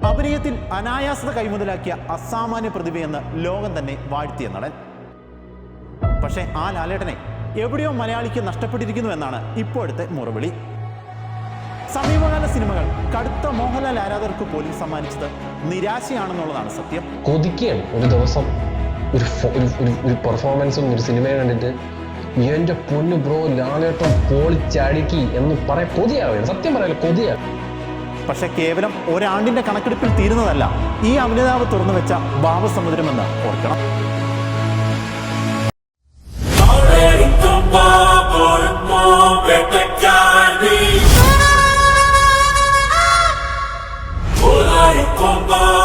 അഭിനയത്തിൽ അനായാസത കൈമുതലാക്കിയ അസാമാന്യ പ്രതിഭയെന്ന് ലോകം തന്നെ വാഴ്ത്തിയ നടൻ. പക്ഷേ ആ ലാലേട്ടനെ എവിടെയോ മലയാളിക്ക് നഷ്ടപ്പെട്ടിരിക്കുന്നു എന്നാണ് ഇപ്പോഴത്തെ മുറവിളി. സമീപകാല സിനിമകൾ കടുത്ത മോഹൻലാൽ ആരാധകർക്ക് പോലും സമ്മാനിച്ചത് നിരാശയാണെന്നുള്ളതാണ് സത്യം. കൊതിക്കുകയാണ് ഒരു ദിവസം ഒരു പെർഫോമൻസും ഒരു സിനിമയും കണ്ടിട്ട് എന്റെ പൊന്നു ബ്രോ ലാലേട്ടൻ പൊളിച്ചടുക്കി എന്ന് പറയാൻ കൊതിയാവുകയാണ്. സത്യം പറയാലോ, കൊതിയാണ്. പക്ഷെ കേവലം ഒരാണ്ടിന്റെ കണക്കെടുപ്പിൽ തീരുന്നതല്ല ഈ അഭിനേതാവ് തുറന്നു വെച്ച ഭാവസമുദ്രമെന്ന് ഓർക്കണം. Combo,